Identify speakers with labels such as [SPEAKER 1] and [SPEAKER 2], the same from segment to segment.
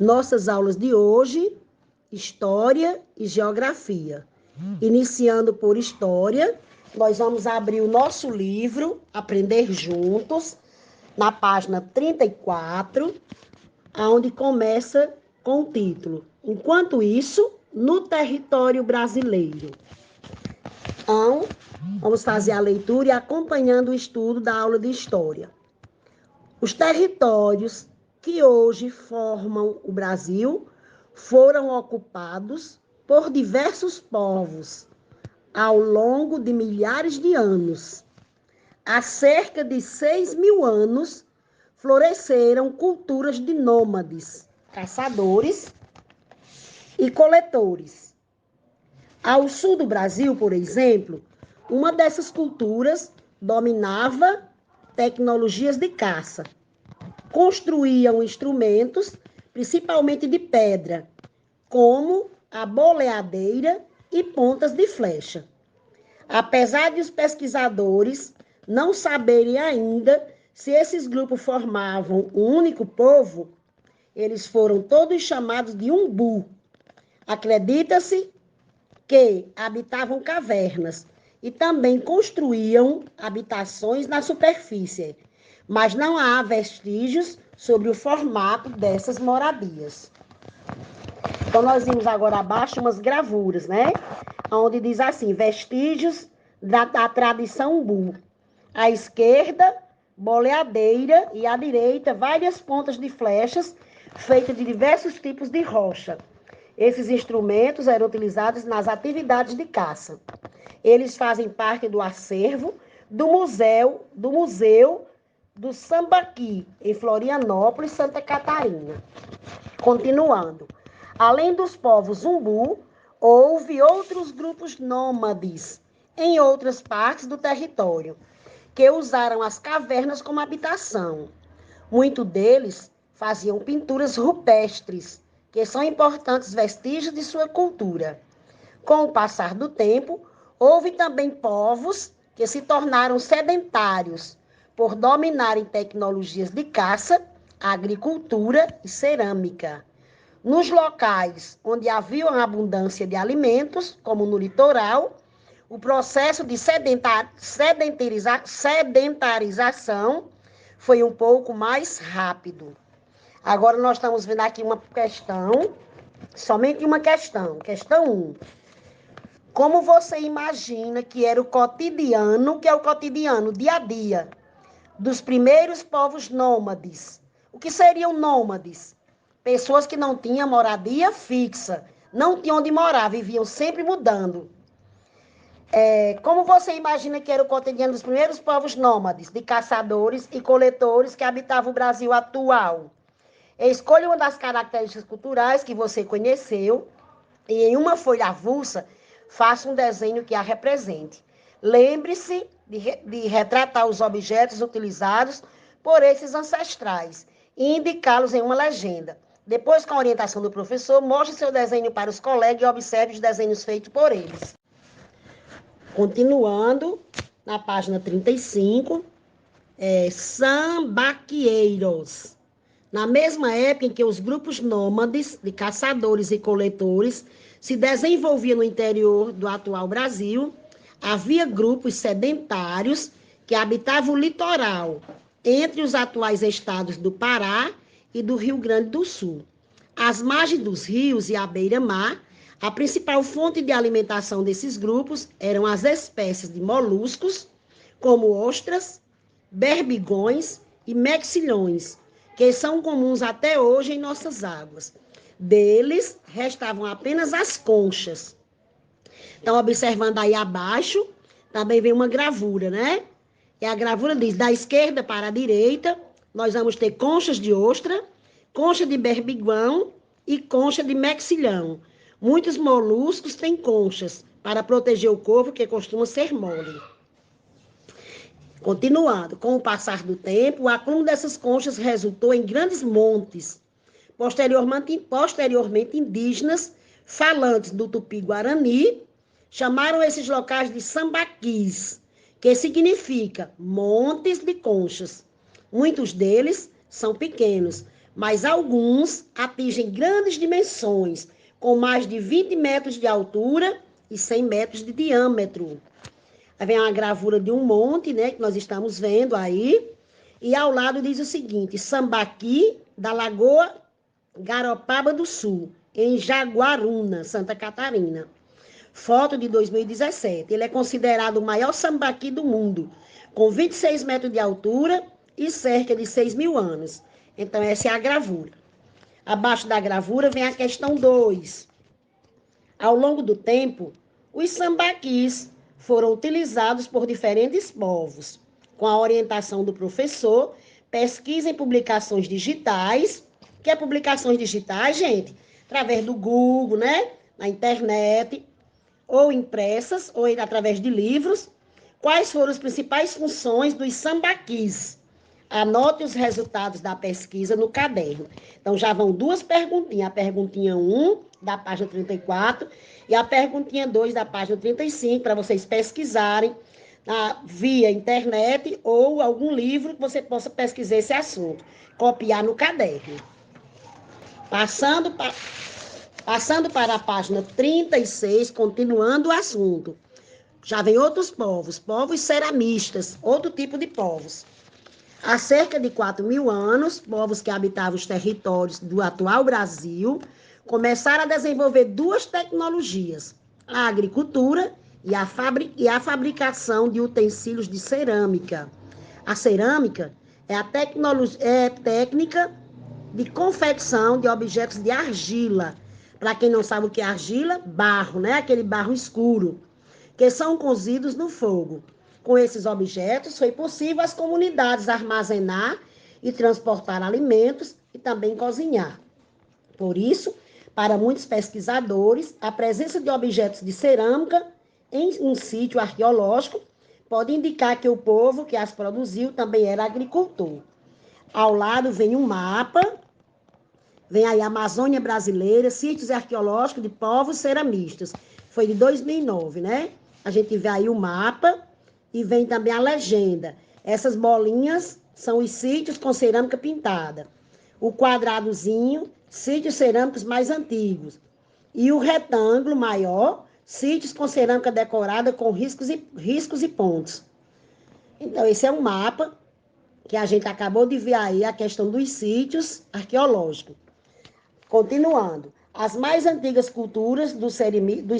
[SPEAKER 1] Nossas aulas de hoje, História e Geografia. Iniciando por História, nós vamos abrir o nosso livro, Aprender Juntos, na página 34, onde começa com o título Enquanto Isso, no Território Brasileiro. Então, vamos fazer a leitura e acompanhando o estudo da aula de História. Os territórios que hoje formam o Brasil foram ocupados por diversos povos ao longo de milhares de anos. Há cerca de 6.000 anos, floresceram culturas de nômades, caçadores e coletores. Ao sul do Brasil, por exemplo, uma dessas culturas dominava tecnologias de caça. Construíam instrumentos, principalmente de pedra, como a boleadeira e pontas de flecha. Apesar de os pesquisadores não saberem ainda se esses grupos formavam um único povo, eles foram todos chamados de umbu. Acredita-se que habitavam cavernas e também construíam habitações na superfície, mas não há vestígios sobre o formato dessas moradias. Então, nós vimos agora abaixo umas gravuras, né? Onde diz assim, vestígios da tradição umbu. À esquerda, boleadeira e à direita, várias pontas de flechas feitas de diversos tipos de rocha. Esses instrumentos eram utilizados nas atividades de caça. Eles fazem parte do acervo do Museu do Sambaqui, em Florianópolis, Santa Catarina. Continuando. Além dos povos umbu, houve outros grupos nômades em outras partes do território, que usaram as cavernas como habitação. Muitos deles faziam pinturas rupestres, que são importantes vestígios de sua cultura. Com o passar do tempo, houve também povos que se tornaram sedentários, por dominarem tecnologias de caça, agricultura e cerâmica. Nos locais onde havia uma abundância de alimentos, como no litoral, o processo de sedentarização foi um pouco mais rápido. Agora nós estamos vendo aqui uma questão, somente uma questão. Questão 1. Como você imagina que era o cotidiano, que é o cotidiano, dia a dia, dos primeiros povos nômades? O que seriam nômades? Pessoas que não tinham moradia fixa, não tinham onde morar, viviam sempre mudando. Como você imagina que era o cotidiano dos primeiros povos nômades, de caçadores e coletores que habitavam o Brasil atual? Escolha uma das características culturais que você conheceu e em uma folha avulsa, faça um desenho que a represente. Lembre-se de retratar os objetos utilizados por esses ancestrais e indicá-los em uma legenda. Depois, com a orientação do professor, mostre seu desenho para os colegas e observe os desenhos feitos por eles. Continuando, na página 35, sambaqueiros. Na mesma época em que os grupos nômades de caçadores e coletores se desenvolviam no interior do atual Brasil, havia grupos sedentários que habitavam o litoral, entre os atuais estados do Pará e do Rio Grande do Sul. Às margens dos rios e à beira-mar, a principal fonte de alimentação desses grupos eram as espécies de moluscos, como ostras, berbigões e mexilhões, que são comuns até hoje em nossas águas. Deles, restavam apenas as conchas. Então, observando aí abaixo, também vem uma gravura, né? E a gravura diz, da esquerda para a direita, nós vamos ter conchas de ostra, concha de berbigão e concha de mexilhão. Muitos moluscos têm conchas para proteger o corpo, que costuma ser mole. Continuando, com o passar do tempo, o acúmulo dessas conchas resultou em grandes montes. Posteriormente indígenas, falantes do Tupi-Guarani, chamaram esses locais de sambaquis, que significa montes de conchas. Muitos deles são pequenos, mas alguns atingem grandes dimensões, com mais de 20 metros de altura e 100 metros de diâmetro. Aí vem uma gravura de um monte, né, que nós estamos vendo aí, e ao lado diz o seguinte: Sambaqui, da Lagoa Garopaba do Sul, em Jaguaruna, Santa Catarina. Foto de 2017. Ele é considerado o maior sambaqui do mundo, com 26 metros de altura e cerca de 6.000 anos. Então, essa é a gravura. Abaixo da gravura vem a questão 2. Ao longo do tempo, os sambaquis foram utilizados por diferentes povos. Com a orientação do professor, pesquisa em publicações digitais. O que é publicações digitais, gente? Através do Google, né? Na internet, ou impressas, ou através de livros. Quais foram as principais funções dos sambaquis? Anote os resultados da pesquisa no caderno. Então, já vão duas perguntinhas. A perguntinha 1, da página 34, e a perguntinha 2, da página 35, para vocês pesquisarem via internet ou algum livro que você possa pesquisar esse assunto. Copiar no caderno. Passando para a página 36, continuando o assunto. Já vem outros povos ceramistas, outro tipo de povos. Há cerca de 4.000 anos, povos que habitavam os territórios do atual Brasil começaram a desenvolver duas tecnologias: a agricultura e a fabricação de utensílios de cerâmica. A cerâmica é a técnica de confecção de objetos de argila. Para quem não sabe o que é argila, barro, né? Aquele barro escuro, que são cozidos no fogo. Com esses objetos, foi possível às comunidades armazenar e transportar alimentos e também cozinhar. Por isso, para muitos pesquisadores, a presença de objetos de cerâmica em um sítio arqueológico pode indicar que o povo que as produziu também era agricultor. Ao lado vem um mapa, vem aí a Amazônia Brasileira, sítios arqueológicos de povos ceramistas. Foi de 2009, né? A gente vê aí o mapa e vem também a legenda. Essas bolinhas são os sítios com cerâmica pintada. O quadradozinho, sítios cerâmicos mais antigos. E o retângulo maior, sítios com cerâmica decorada com riscos e pontos. Então, esse é um mapa que a gente acabou de ver aí, a questão dos sítios arqueológicos. Continuando, as mais antigas culturas dos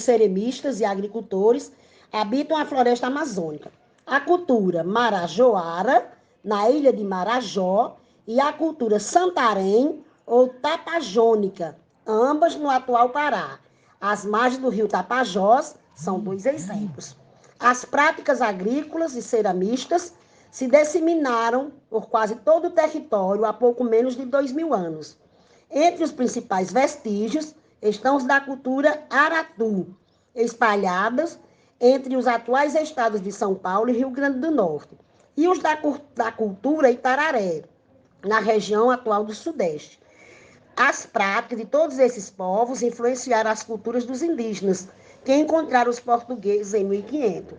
[SPEAKER 1] ceramistas e agricultores habitam a floresta amazônica. A cultura Marajoara, na ilha de Marajó, e a cultura Santarém ou Tapajônica, ambas no atual Pará. As margens do rio Tapajós são dois exemplos. As práticas agrícolas e ceramistas se disseminaram por quase todo o território há pouco menos de 2.000 anos. Entre os principais vestígios estão os da cultura Aratu, espalhadas entre os atuais estados de São Paulo e Rio Grande do Norte, e os da cultura Itararé, na região atual do Sudeste. As práticas de todos esses povos influenciaram as culturas dos indígenas, que encontraram os portugueses em 1500.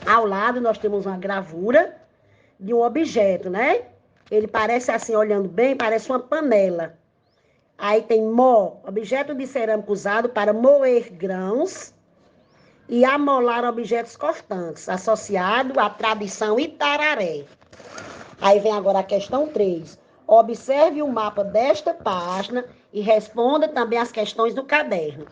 [SPEAKER 1] Ao lado, nós temos uma gravura de um objeto, né? Ele parece assim, olhando bem, parece uma panela. Aí tem objeto de cerâmica usado para moer grãos e amolar objetos cortantes, associado à tradição Itararé. Aí vem agora a questão 3. Observe o mapa desta página e responda também as questões do caderno.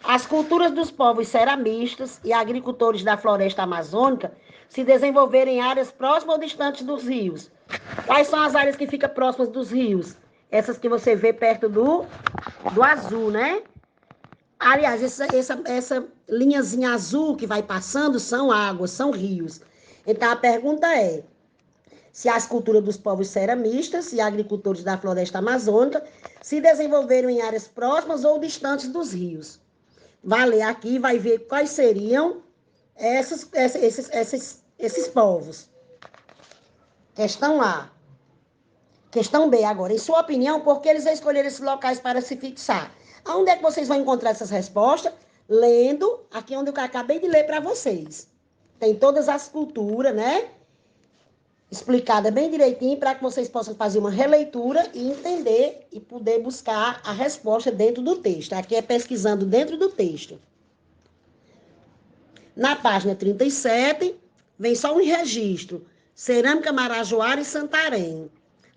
[SPEAKER 1] As culturas dos povos ceramistas e agricultores da floresta amazônica se desenvolveram em áreas próximas ou distantes dos rios. Quais são as áreas que ficam próximas dos rios? Essas que você vê perto do azul, né? Aliás, essa linhazinha azul que vai passando são águas, são rios. Então, a pergunta é: se as culturas dos povos ceramistas e agricultores da floresta amazônica se desenvolveram em áreas próximas ou distantes dos rios. Vai ler aqui e vai ver quais seriam esses povos. Questão A. Questão B agora. Em sua opinião, por que eles escolheram esses locais para se fixar? Onde é que vocês vão encontrar essas respostas? Lendo aqui onde eu acabei de ler para vocês. Tem todas as culturas, né? explicada bem direitinho para que vocês possam fazer uma releitura e entender e poder buscar a resposta dentro do texto. Aqui é pesquisando dentro do texto. Na página 37, vem só um registro. Cerâmica Marajoara e Santarém.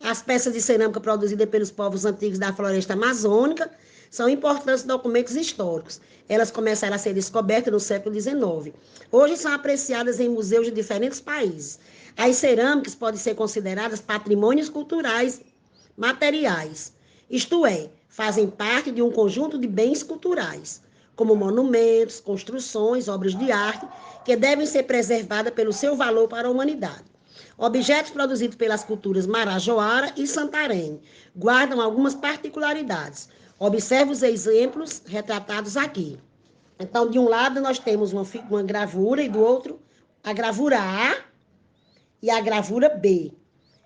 [SPEAKER 1] As peças de cerâmica produzidas pelos povos antigos da floresta amazônica são importantes documentos históricos. Elas começaram a ser descobertas no século XIX. Hoje são apreciadas em museus de diferentes países. As cerâmicas podem ser consideradas patrimônios culturais materiais, isto é, fazem parte de um conjunto de bens culturais, como monumentos, construções, obras de arte, que devem ser preservadas pelo seu valor para a humanidade. Objetos produzidos pelas culturas Marajoara e Santarém guardam algumas particularidades. Observe os exemplos retratados aqui. Então, de um lado, nós temos uma gravura e do outro, a gravura A e a gravura B.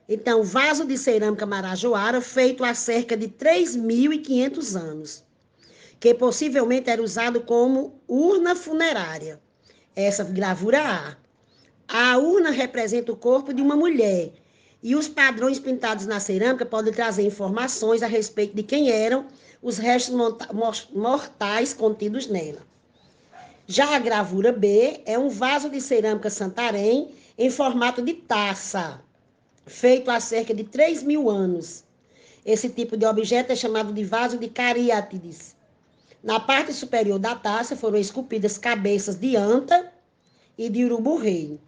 [SPEAKER 1] Então, vaso de cerâmica Marajoara feito há cerca de 3.500 anos, que possivelmente era usado como urna funerária. Essa gravura A. A urna representa o corpo de uma mulher e os padrões pintados na cerâmica podem trazer informações a respeito de quem eram os restos mortais contidos nela. Já a gravura B é um vaso de cerâmica Santarém em formato de taça, feito há cerca de 3.000 anos. Esse tipo de objeto é chamado de vaso de cariátides. Na parte superior da taça foram esculpidas cabeças de anta e de urubu-rei.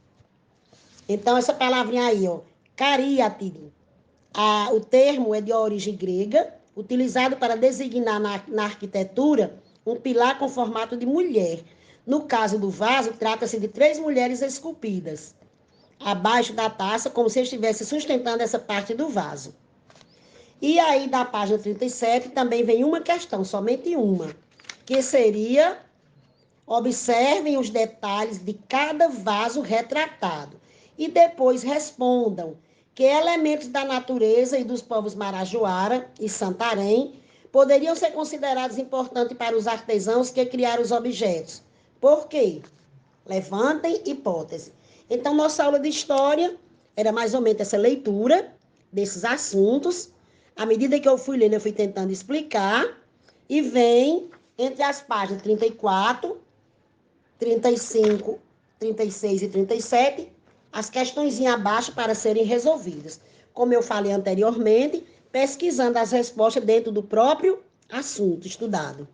[SPEAKER 1] Então, essa palavrinha aí, ó, cariátide. O termo é de origem grega, utilizado para designar na arquitetura um pilar com formato de mulher. No caso do vaso, trata-se de 3 mulheres esculpidas abaixo da taça, como se estivesse sustentando essa parte do vaso. E aí, da página 37, também vem uma questão, somente uma, que seria: observem os detalhes de cada vaso retratado e depois respondam que elementos da natureza e dos povos Marajoara e Santarém poderiam ser considerados importantes para os artesãos que criaram os objetos. Por quê? Levantem hipótese. Então, nossa aula de história era mais ou menos essa leitura desses assuntos. À medida que eu fui lendo, eu fui tentando explicar. E vem entre as páginas 34, 35, 36 e 37, as questões abaixo para serem resolvidas. Como eu falei anteriormente, pesquisando as respostas dentro do próprio assunto estudado.